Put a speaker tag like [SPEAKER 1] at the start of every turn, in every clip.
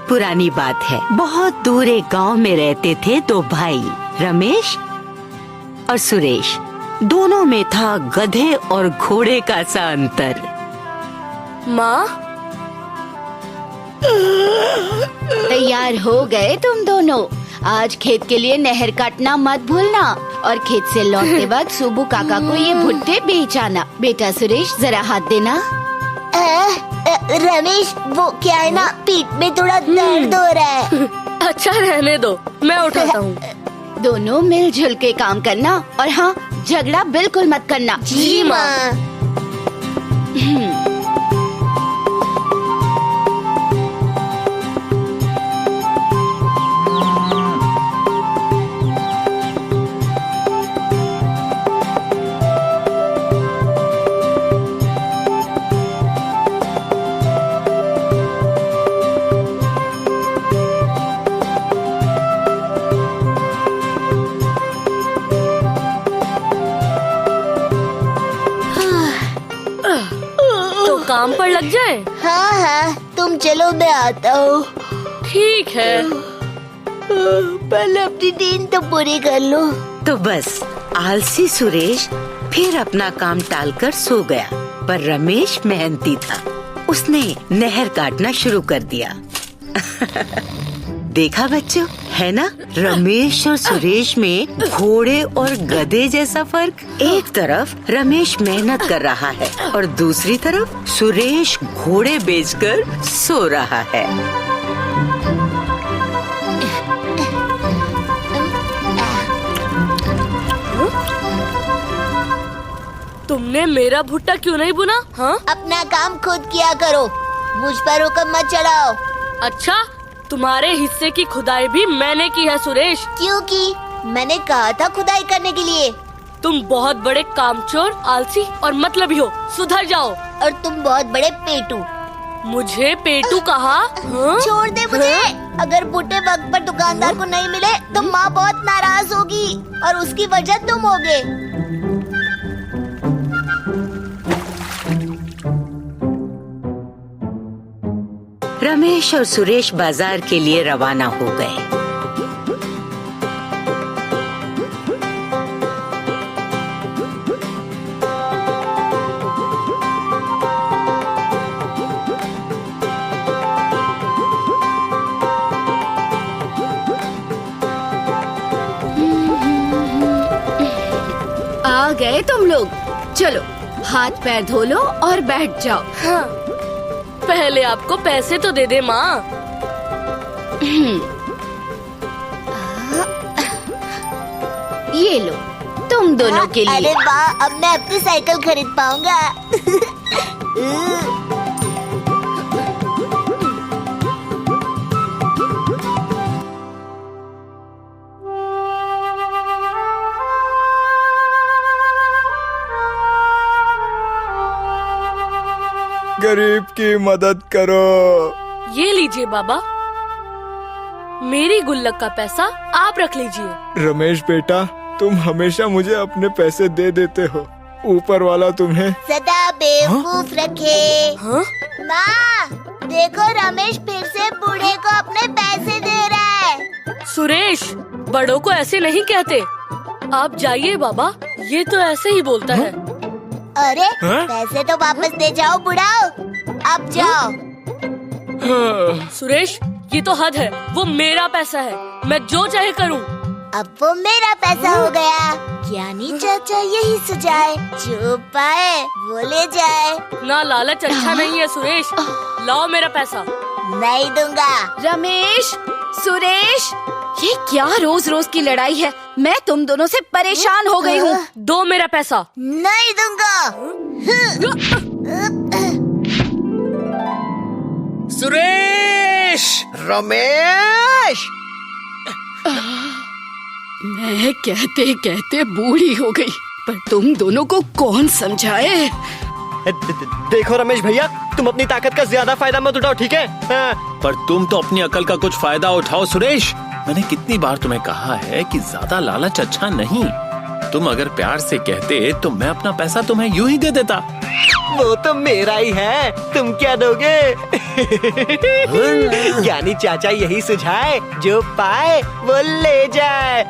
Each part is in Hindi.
[SPEAKER 1] पुरानी बात है। बहुत दूर एक गांव में रहते थे दो भाई, रमेश और सुरेश। दोनों में था गधे और घोड़े का सा अंतर।
[SPEAKER 2] माँ,
[SPEAKER 3] तैयार हो गए तुम दोनों? आज खेत के लिए नहर काटना मत भूलना और खेत से लौटते वक्त सुबू काका को ये भुट्टे बेच आना। बेटा सुरेश, जरा हाथ देना।
[SPEAKER 4] रमेश, वो क्या है ना, पीठ में थोड़ा दर्द हो रहा है।
[SPEAKER 2] अच्छा रहने दो, मैं उठाता हूँ।
[SPEAKER 3] दोनों मिलजुल के काम करना और हाँ, झगड़ा बिल्कुल मत करना।
[SPEAKER 4] जी माँ।
[SPEAKER 2] काम पर लग जाए।
[SPEAKER 4] हाँ हाँ, तुम चलो, मैं आता हूँ।
[SPEAKER 2] ठीक है।
[SPEAKER 4] पहले अपनी नींद तो पूरी कर लो।
[SPEAKER 1] तो बस आलसी सुरेश फिर अपना काम टालकर सो गया, पर रमेश मेहनती था। उसने नहर काटना शुरू कर दिया। देखा बच्चों, है ना रमेश और सुरेश में घोड़े और गधे जैसा फर्क। एक तरफ रमेश मेहनत कर रहा है और दूसरी तरफ सुरेश घोड़े बेचकर सो रहा है।
[SPEAKER 2] तुमने मेरा भुट्टा क्यों नहीं बुना? हाँ,
[SPEAKER 4] अपना काम खुद किया करो, मुझ पर हुक्म मत चलाओ।
[SPEAKER 2] अच्छा, तुम्हारे हिस्से की खुदाई भी मैंने की है सुरेश।
[SPEAKER 4] क्योंकि मैंने कहा था खुदाई करने के लिए।
[SPEAKER 2] तुम बहुत बड़े कामचोर, आलसी और मतलबी हो, सुधर जाओ।
[SPEAKER 4] और तुम बहुत बड़े पेटू।
[SPEAKER 2] मुझे पेटू कहा? हाँ?
[SPEAKER 4] छोड़ दे मुझे। अगर भुट्टे वक्त पर दुकानदार को नहीं मिले तो माँ बहुत नाराज होगी और उसकी वजह तुम होगे।
[SPEAKER 1] रमेश और सुरेश बाजार के लिए रवाना हो गए।
[SPEAKER 3] आ गए तुम लोग? चलो हाथ पैर धो लो और बैठ जाओ।
[SPEAKER 2] हाँ, पहले आपको पैसे तो दे दे माँ।
[SPEAKER 3] ये लो, तुम दोनों के लिए।
[SPEAKER 4] अरे वाह, अब मैं अपनी साइकिल खरीद पाऊंगा।
[SPEAKER 5] गरीब की मदद करो।
[SPEAKER 2] ये लीजिए बाबा, मेरी गुल्लक का पैसा आप रख लीजिए।
[SPEAKER 5] रमेश बेटा, तुम हमेशा मुझे अपने पैसे दे देते हो। ऊपर वाला तुम्हें
[SPEAKER 4] सदा बेवकूफ रखे।
[SPEAKER 2] हाँ?
[SPEAKER 4] माँ, देखो रमेश फिर से बूढ़े को अपने पैसे दे रहा है।
[SPEAKER 2] सुरेश, बड़ों को ऐसे नहीं कहते। आप जाइए बाबा, ये तो ऐसे ही बोलता है।
[SPEAKER 4] अरे पैसे तो वापस दे जाओ बुढ़ाओ, अब जाओ।
[SPEAKER 2] सुरेश, ये तो हद है। वो मेरा पैसा है, मैं जो चाहे करूं।
[SPEAKER 4] अब वो मेरा पैसा हो गया। ज्ञानी चाचा यही सुझाए, जो पाए वो ले जाए।
[SPEAKER 2] ना लालच अच्छा नहीं है सुरेश, लाओ मेरा पैसा।
[SPEAKER 4] नहीं दूंगा।
[SPEAKER 3] रमेश, सुरेश, ये क्या रोज रोज की लड़ाई है? मैं तुम दोनों से परेशान हो गई हूँ।
[SPEAKER 2] दो मेरा पैसा।
[SPEAKER 4] नहीं दूंगा।
[SPEAKER 6] सुरेश, रमेश।
[SPEAKER 3] मैं कहते कहते बूढ़ी हो गई, पर तुम दोनों को कौन समझाए?
[SPEAKER 6] देखो रमेश भैया, तुम अपनी ताकत का ज्यादा फायदा मत उठाओ, ठीक है?
[SPEAKER 7] पर तुम तो अपनी अकल का कुछ फायदा उठाओ सुरेश। मैंने कितनी बार तुम्हें कहा है कि ज्यादा लालच अच्छा नहीं। तुम अगर प्यार से कहते तो मैं अपना पैसा तुम्हें यूं ही दे देता।
[SPEAKER 6] वो तो मेरा ही है, तुम क्या दोगे? ज्ञानी चाचा यही सुझाए, जो पाए वो ले जाए।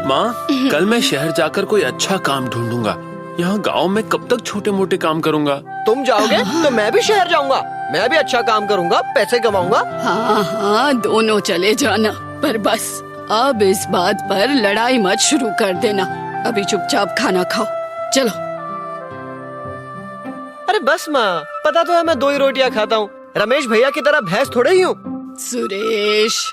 [SPEAKER 7] माँ, कल मैं शहर जाकर कोई अच्छा काम ढूंढूंगा। यहाँ गांव में कब तक छोटे मोटे काम करूँगा।
[SPEAKER 6] तुम जाओगे तो मैं भी शहर जाऊंगा। मैं भी अच्छा काम करूंगा, पैसे कमाऊंगा।
[SPEAKER 8] हाँ हाँ, दोनों चले जाना, पर बस अब इस बात पर लड़ाई मत शुरू कर देना। अभी चुपचाप खाना खाओ, चलो।
[SPEAKER 6] अरे बस माँ, पता तो है मैं 2 ही रोटियां खाता हूँ। रमेश भैया की तरह भैंस थोड़े ही हूँ।
[SPEAKER 8] सुरेश।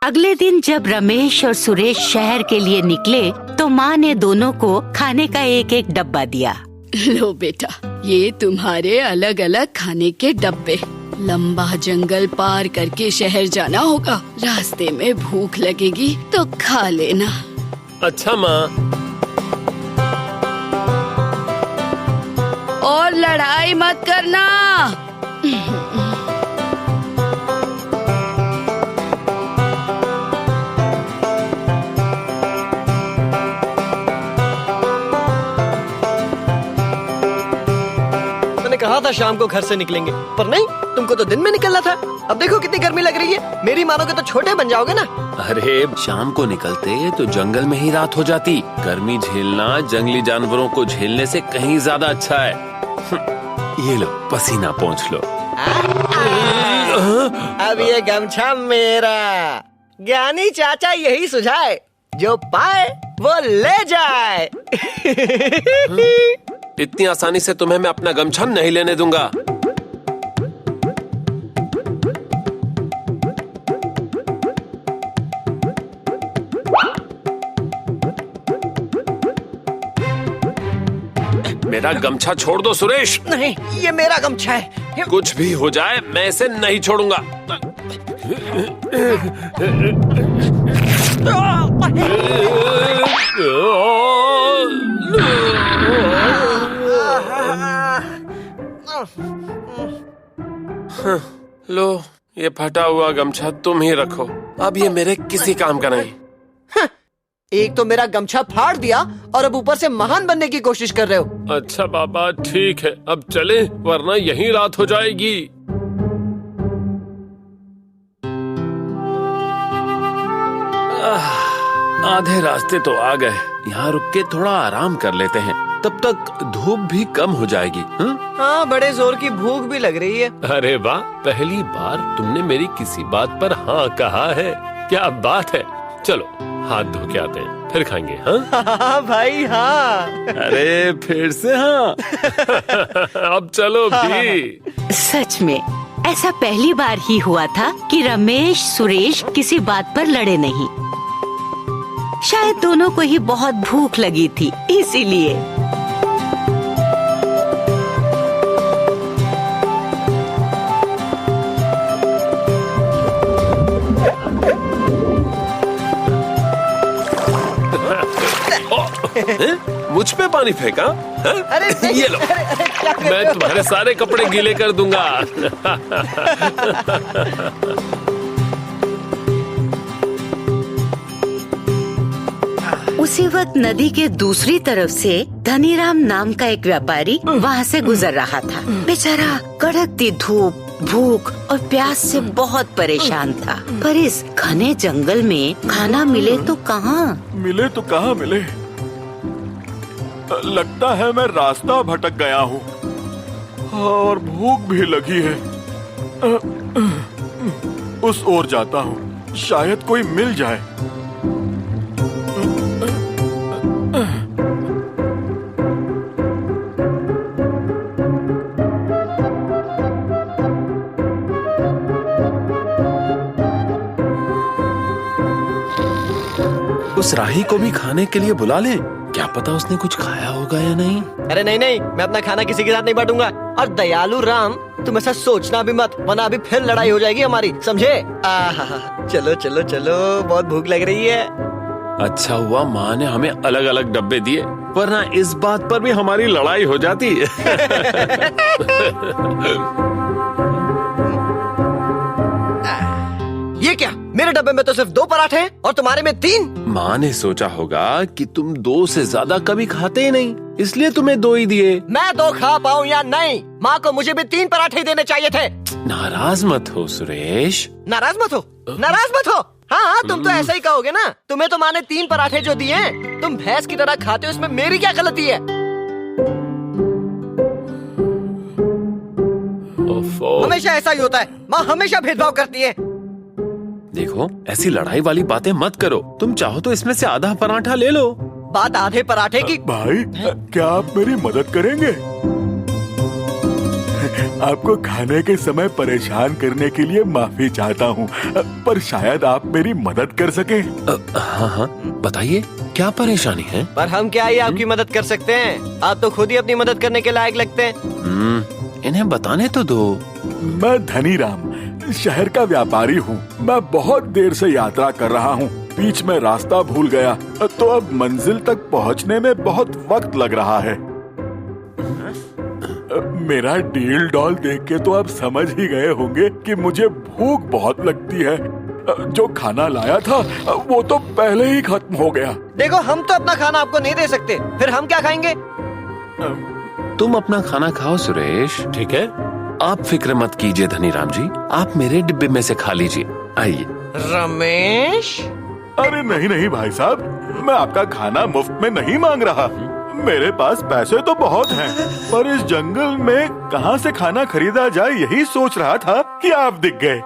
[SPEAKER 1] अगले दिन जब रमेश और सुरेश शहर के लिए निकले तो माँ ने दोनों को खाने का एक एक डब्बा दिया।
[SPEAKER 8] लो बेटा, ये तुम्हारे अलग अलग खाने के डब्बे। लंबा जंगल पार करके शहर जाना होगा, रास्ते में भूख लगेगी तो खा लेना।
[SPEAKER 7] अच्छा माँ।
[SPEAKER 8] और लड़ाई मत करना।
[SPEAKER 6] कहा था शाम को घर से निकलेंगे, पर नहीं, तुमको तो दिन में निकलना था। अब देखो कितनी गर्मी लग रही है। मेरी मानोगे तो छोटे बन जाओगे ना।
[SPEAKER 7] अरे शाम को निकलते तो जंगल में ही रात हो जाती। गर्मी झेलना जंगली जानवरों को झेलने से कहीं ज्यादा अच्छा है। ये लो, पसीना पोंछ लो।
[SPEAKER 6] अब ये गमछा मेरा। ज्ञानी चाचा यही सुझाए, जो पाए वो ले जाए।
[SPEAKER 7] इतनी आसानी से तुम्हें मैं अपना गमछा नहीं लेने दूंगा। मेरा गमछा छोड़ दो सुरेश।
[SPEAKER 6] नहीं, ये मेरा गमछा है।
[SPEAKER 7] कुछ भी हो जाए मैं इसे नहीं छोड़ूंगा। लो, ये फटा हुआ गमछा तुम ही रखो। अब ये मेरे किसी काम का नहीं।
[SPEAKER 6] एक तो मेरा गमछा फाड़ दिया और अब ऊपर से महान बनने की कोशिश कर रहे हो।
[SPEAKER 7] अच्छा बाबा, ठीक है, अब चले, वरना यहीं रात हो जाएगी। आधे रास्ते तो आ गए। यहाँ रुक के थोड़ा आराम कर लेते हैं, तब तक धूप भी कम हो जाएगी।
[SPEAKER 6] हाँ, बड़े जोर की भूख भी लग रही है।
[SPEAKER 7] अरे वाह, पहली बार तुमने मेरी किसी बात पर हाँ कहा है। क्या बात है। चलो हाथ धो के आते हैं, फिर खाएंगे।
[SPEAKER 6] हाँ भाई हाँ।
[SPEAKER 7] अरे फिर से हाँ। अब चलो भी।
[SPEAKER 1] सच में ऐसा पहली बार ही हुआ था कि रमेश सुरेश किसी बात पर लड़े नहीं। शायद दोनों को ही बहुत भूख लगी थी, इसीलिए।
[SPEAKER 7] मुझ पे पानी फेंका?
[SPEAKER 6] अरे
[SPEAKER 7] ये लो, मैं तुम्हारे सारे कपड़े गीले कर दूंगा।
[SPEAKER 1] उसी वक्त नदी के दूसरी तरफ से धनीराम नाम का एक व्यापारी वहाँ से गुजर रहा था। बेचारा कड़कती धूप, भूख और प्यास से बहुत परेशान था। पर इस घने जंगल में खाना मिले तो कहाँ
[SPEAKER 5] मिले। लगता है मैं रास्ता भटक गया हूँ और भूख भी लगी है। उस ओर जाता हूँ, शायद कोई मिल जाए।
[SPEAKER 7] उस राही को भी खाने के लिए बुला लें। क्या पता उसने कुछ खाया होगा या नहीं।
[SPEAKER 6] अरे नहीं नहीं, मैं अपना खाना किसी के साथ नहीं बांटूंगा। और दयालु राम, तुम ऐसा सोचना भी मत, वरना अभी फिर लड़ाई हो जाएगी हमारी, समझे? चलो चलो चलो, बहुत भूख लग रही है।
[SPEAKER 7] अच्छा हुआ माँ ने हमें अलग अलग डब्बे दिए, वरना इस बात पर भी हमारी लड़ाई हो जाती।
[SPEAKER 6] ये क्या, मेरे डब्बे में तो सिर्फ 2 पराठे हैं और तुम्हारे में 3।
[SPEAKER 7] माँ ने सोचा होगा कि तुम 2 से ज्यादा कभी खाते ही नहीं, इसलिए तुम्हें 2 ही दिए।
[SPEAKER 6] मैं 2 खा पाऊँ या नहीं, माँ को मुझे भी 3 पराठे ही देने चाहिए थे।
[SPEAKER 7] नाराज मत हो सुरेश।
[SPEAKER 6] नाराज मत हो, नाराज मत हो। हाँ, तुम तो ऐसा ही कहोगे ना। तुम्हें तो माँ ने 3 पराठे जो दिए हैं, तुम भैंस की तरह खाते हो, इसमें मेरी क्या गलती है? हमेशा ऐसा ही होता है, माँ हमेशा भेदभाव करती है।
[SPEAKER 7] देखो, ऐसी लड़ाई वाली बातें मत करो। तुम चाहो तो इसमें से आधा पराठा ले लो।
[SPEAKER 6] बात आधे पराठे की।
[SPEAKER 5] भाई, क्या आप मेरी मदद करेंगे? आपको खाने के समय परेशान करने के लिए माफी चाहता हूँ, पर शायद आप मेरी मदद कर सके।
[SPEAKER 7] हाँ हाँ, बताइए क्या परेशानी है?
[SPEAKER 6] पर हम क्या ही आपकी मदद कर सकते हैं? आप तो खुद ही अपनी मदद करने के लायक लगते हैं।
[SPEAKER 7] इन्हें बताने तो दो।
[SPEAKER 5] मैं धनीराम शहर का व्यापारी हूँ। मैं बहुत देर से यात्रा कर रहा हूँ। बीच में रास्ता भूल गया, तो अब मंजिल तक पहुँचने में बहुत वक्त लग रहा है। मेरा डील डॉल देख के तो आप समझ ही गए होंगे कि मुझे भूख बहुत लगती है। जो खाना लाया था वो तो पहले ही खत्म हो गया।
[SPEAKER 6] देखो, हम तो अपना खाना आपको नहीं दे सकते, फिर हम क्या खाएंगे?
[SPEAKER 7] तुम अपना खाना खाओ सुरेश, ठीक है? आप फिक्र मत कीजिए धनीराम जी, आप मेरे डिब्बे में से खा लीजिए। आइए।
[SPEAKER 6] रमेश,
[SPEAKER 5] अरे नहीं नहीं भाई साहब, मैं आपका खाना मुफ्त में नहीं मांग रहा। मेरे पास पैसे तो बहुत हैं, पर इस जंगल में कहाँ से खाना खरीदा जाए यही सोच रहा था कि आप दिख गए।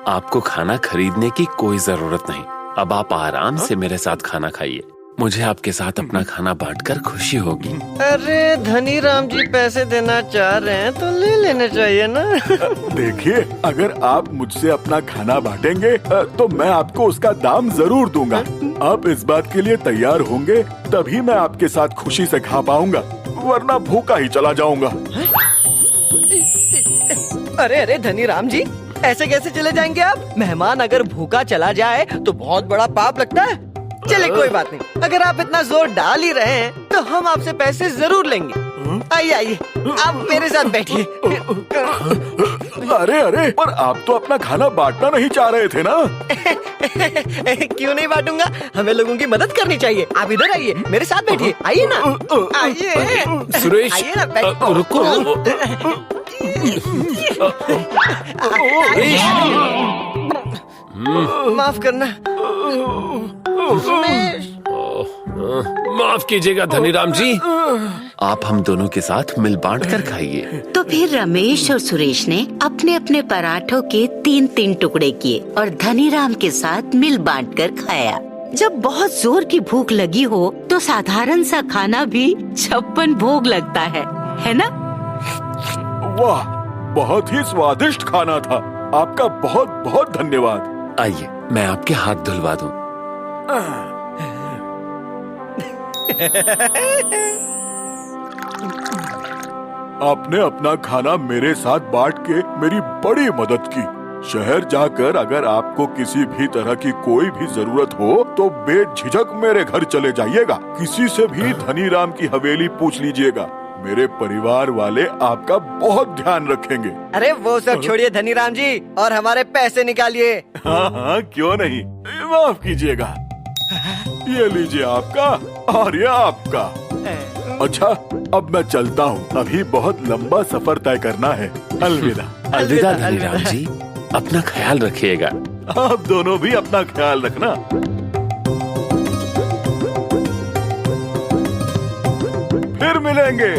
[SPEAKER 7] आपको खाना खरीदने की कोई जरूरत नहीं। अब आप आराम से मेरे साथ खाना खाइए। मुझे आपके साथ अपना खाना बांटकर खुशी होगी।
[SPEAKER 6] अरे धनीराम जी पैसे देना चाह रहे हैं तो ले लेने चाहिए ना।
[SPEAKER 5] देखिए, अगर आप मुझसे अपना खाना बांटेंगे तो मैं आपको उसका दाम जरूर दूंगा। आप इस बात के लिए तैयार होंगे तभी मैं आपके साथ खुशी से खा पाऊंगा, वरना भूखा ही चला जाऊंगा।
[SPEAKER 6] अरे अरे धनीराम जी, ऐसे कैसे चले जाएंगे आप? मेहमान अगर भूखा चला जाए तो बहुत बड़ा पाप लगता है। चले कोई बात नहीं, अगर आप इतना जोर डाल ही रहे हैं तो हम आपसे पैसे जरूर लेंगे। आइए आइए, आप मेरे साथ बैठिए।
[SPEAKER 5] अरे अरे, पर आप तो अपना खाना बांटना नहीं चाह रहे थे ना?
[SPEAKER 6] क्यों नहीं बांटूंगा, हमें लोगों की मदद करनी चाहिए। आप इधर आइए, मेरे साथ बैठिए। आइए ना, आइए।
[SPEAKER 7] सुरेश,
[SPEAKER 6] आइए ना,
[SPEAKER 7] रुको।
[SPEAKER 6] माफ करना
[SPEAKER 7] माफ कीजिएगा धनीराम जी। आप हम दोनों के साथ मिल बांट कर खाइए।
[SPEAKER 1] तो फिर रमेश और सुरेश ने अपने अपने पराठों के 3-3 टुकड़े किए और धनीराम के साथ मिल बांट कर खाया। जब बहुत जोर की भूख लगी हो तो साधारण सा खाना भी 56 भोग लगता है ना?
[SPEAKER 5] वाह, बहुत ही स्वादिष्ट खाना था। आपका बहुत बहुत धन्यवाद।
[SPEAKER 7] आइए, मैं आपके हाथ धुलवा दूं।
[SPEAKER 5] आपने अपना खाना मेरे साथ बांट के मेरी बड़ी मदद की। शहर जाकर अगर आपको किसी भी तरह की कोई भी जरूरत हो तो बेझिझक मेरे घर चले जाइएगा। किसी से भी धनीराम की हवेली पूछ लीजिएगा। मेरे परिवार वाले आपका बहुत ध्यान रखेंगे।
[SPEAKER 6] अरे वो सब छोड़िए धनीराम जी, और हमारे पैसे निकालिए।
[SPEAKER 5] हाँ हाँ, क्यों नहीं, माफ कीजिएगा। ये लीजिए आपका और ये आपका। अच्छा, अब मैं चलता हूँ, अभी बहुत लंबा सफर तय करना है। अलविदा।
[SPEAKER 7] अलविदा धनीराम जी, अपना ख्याल रखिएगा।
[SPEAKER 5] आप दोनों भी अपना ख्याल रखना। फिर मिलेंगे।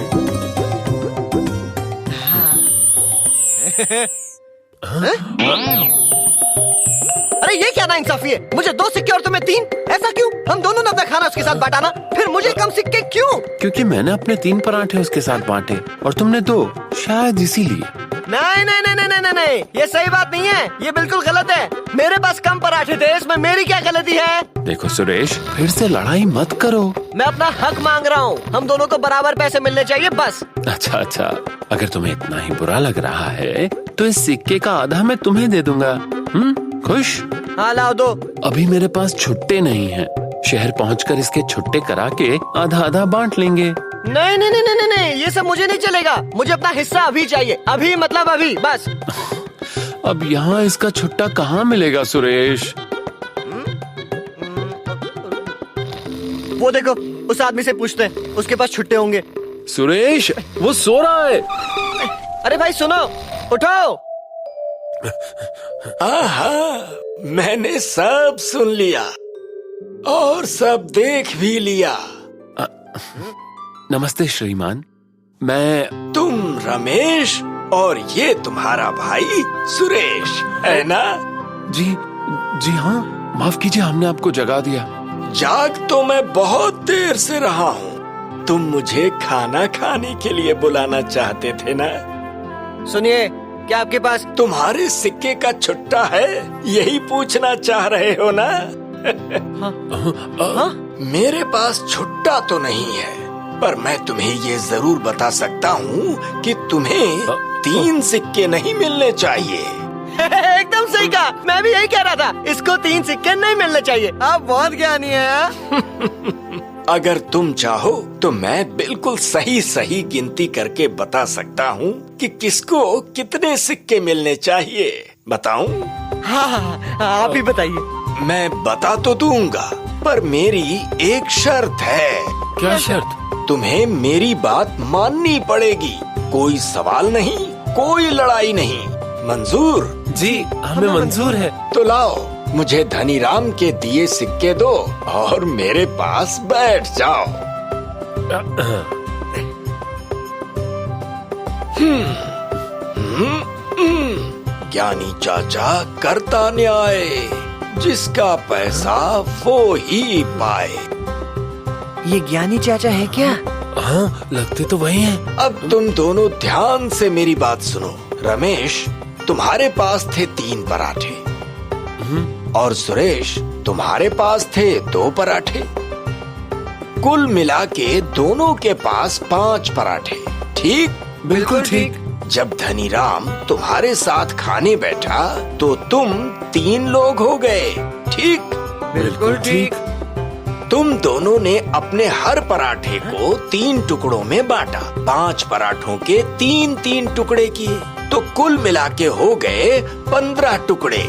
[SPEAKER 6] अरे ये क्या नाइंसाफी है? मुझे 2 सिक्के और तुम्हें 3, ऐसा क्यों? हम दोनों ने अपना खाना उसके साथ बांटा ना, फिर मुझे कम सिक्के क्यों?
[SPEAKER 7] क्योंकि मैंने अपने 3 पराठे उसके साथ बांटे और तुमने 2, शायद इसीलिए।
[SPEAKER 6] नहीं नहीं नहीं नहीं नहीं नहीं, ये सही बात नहीं है, ये बिल्कुल गलत है। मेरे पास कम पराठे थे, इसमें मेरी क्या गलती है?
[SPEAKER 7] देखो सुरेश, फिर से लड़ाई मत करो।
[SPEAKER 6] मैं अपना हक मांग रहा हूँ, हम दोनों को बराबर पैसे मिलने चाहिए, बस।
[SPEAKER 7] अच्छा अच्छा, अगर तुम्हें इतना ही बुरा लग रहा है तो इस सिक्के का आधा मैं तुम्हें दे दूंगा। खुश?
[SPEAKER 6] हाँ लाओ, दो।
[SPEAKER 7] अभी मेरे पास छुट्टे नहीं हैं, शहर पहुंचकर इसके छुट्टे करा के आधा आधा बांट लेंगे।
[SPEAKER 6] नहीं नहीं नहीं नहीं नहीं, ये सब मुझे नहीं चलेगा। मुझे अपना हिस्सा अभी चाहिए, अभी मतलब अभी, बस।
[SPEAKER 7] अब यहाँ इसका छुट्टा कहाँ मिलेगा सुरेश?
[SPEAKER 6] वो देखो, उस आदमी से पूछते हैं, उसके पास छुट्टे होंगे।
[SPEAKER 7] सुरेश, वो सो रहा है।
[SPEAKER 6] अरे भाई सुनो, उठो।
[SPEAKER 9] मैंने सब सुन लिया और सब देख भी लिया।
[SPEAKER 7] नमस्ते श्रीमान, मैं
[SPEAKER 9] तुम रमेश और ये तुम्हारा भाई सुरेश है ना?
[SPEAKER 7] जी हाँ, माफ कीजिए, हमने आपको जगा दिया।
[SPEAKER 9] जाग तो मैं बहुत देर से रहा हूँ। तुम मुझे खाना खाने के लिए बुलाना चाहते थे ना?
[SPEAKER 6] सुनिए, क्या आपके पास
[SPEAKER 9] तुम्हारे सिक्के का छुट्टा है, यही पूछना चाह रहे हो ना?
[SPEAKER 6] हाँ?
[SPEAKER 9] मेरे पास छुट्टा तो नहीं है, पर मैं तुम्हें ये जरूर बता सकता हूँ कि तुम्हें 3 सिक्के नहीं मिलने चाहिए।
[SPEAKER 6] एकदम सही कहा, मैं भी यही कह रहा था। इसको 3 सिक्के नहीं मिलने चाहिए। आप बहुत ज्ञानी हैं।
[SPEAKER 9] अगर तुम चाहो तो मैं बिल्कुल सही सही गिनती करके बता सकता हूँ कि किसको कितने सिक्के मिलने चाहिए। बताऊं?
[SPEAKER 6] हाँ, आप ही बताइए।
[SPEAKER 9] मैं बता तो दूंगा, पर मेरी एक शर्त है।
[SPEAKER 7] क्या शर्त?
[SPEAKER 9] तुम्हें मेरी बात माननी पड़ेगी। कोई सवाल नहीं, कोई लड़ाई नहीं। मंजूर?
[SPEAKER 7] जी, हमें मंजूर है।
[SPEAKER 9] तो लाओ, मुझे धनीराम के दिए सिक्के दो और मेरे पास बैठ जाओ। ज्ञानी चाचा करता न्याय, जिसका पैसा वो ही पाए।
[SPEAKER 6] ये ज्ञानी चाचा है क्या?
[SPEAKER 7] हाँ, लगते तो वही हैं।
[SPEAKER 9] अब तुम दोनों ध्यान से मेरी बात सुनो। रमेश, तुम्हारे पास थे 3 पराठे और सुरेश, तुम्हारे पास थे 2 पराठे। कुल मिला के दोनों के पास 5 पराठे। ठीक?
[SPEAKER 7] बिल्कुल ठीक।
[SPEAKER 9] जब धनीराम तुम्हारे साथ खाने बैठा तो तुम 3 लोग हो गए। ठीक?
[SPEAKER 7] बिल्कुल ठीक।
[SPEAKER 9] तुम दोनों ने अपने हर पराठे को 3 टुकड़ों में बांटा। 5 पराठों के 3-3 टुकड़े किए, तो कुल मिला के हो गए 15 टुकड़े।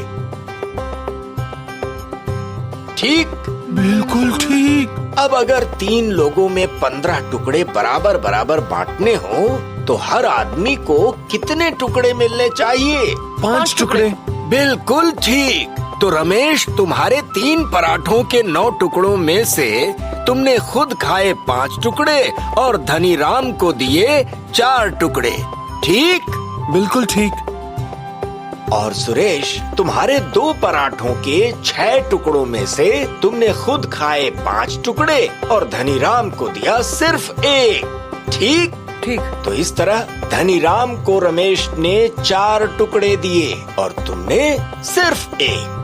[SPEAKER 9] ठीक?
[SPEAKER 7] बिल्कुल ठीक।
[SPEAKER 9] अब अगर 3 लोगों में 15 टुकड़े बराबर बराबर बांटने हो तो हर आदमी को कितने टुकड़े मिलने चाहिए?
[SPEAKER 7] 5 टुकड़े।
[SPEAKER 9] बिल्कुल ठीक। तो रमेश, तुम्हारे 3 पराठों के 9 टुकड़ों में से तुमने खुद खाए 5 टुकड़े और धनीराम को दिए 4 टुकड़े। ठीक?
[SPEAKER 7] बिल्कुल ठीक।
[SPEAKER 9] और सुरेश, तुम्हारे 2 पराठों के 6 टुकड़ों में से तुमने खुद खाए 5 टुकड़े और धनीराम को दिया सिर्फ 1। ठीक?
[SPEAKER 6] ठीक।
[SPEAKER 9] तो इस तरह धनीराम को रमेश ने 4 टुकड़े दिए और तुमने सिर्फ 1।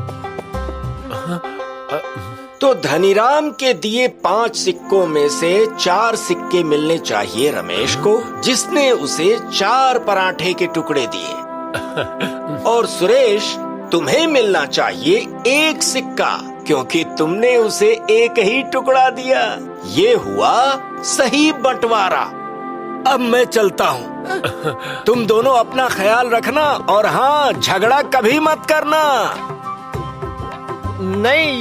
[SPEAKER 9] तो धनीराम के दिए 5 सिक्कों में से 4 सिक्के मिलने चाहिए रमेश को, जिसने उसे 4 पराठे के टुकड़े दिए। और सुरेश, तुम्हें मिलना चाहिए 1 सिक्का, क्योंकि तुमने उसे 1 ही टुकड़ा दिया। ये हुआ सही बंटवारा। अब मैं चलता हूँ। तुम दोनों अपना ख्याल रखना और हाँ, झगड़ा कभी मत करना।
[SPEAKER 6] नहीं,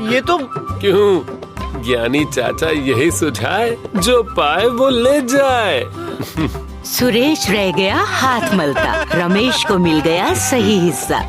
[SPEAKER 6] ये तो
[SPEAKER 7] क्यों? ज्ञानी चाचा यही सुझाए, जो पाए वो ले जाए।
[SPEAKER 1] सुरेश रह गया हाथ मलता, रमेश को मिल गया सही हिस्सा।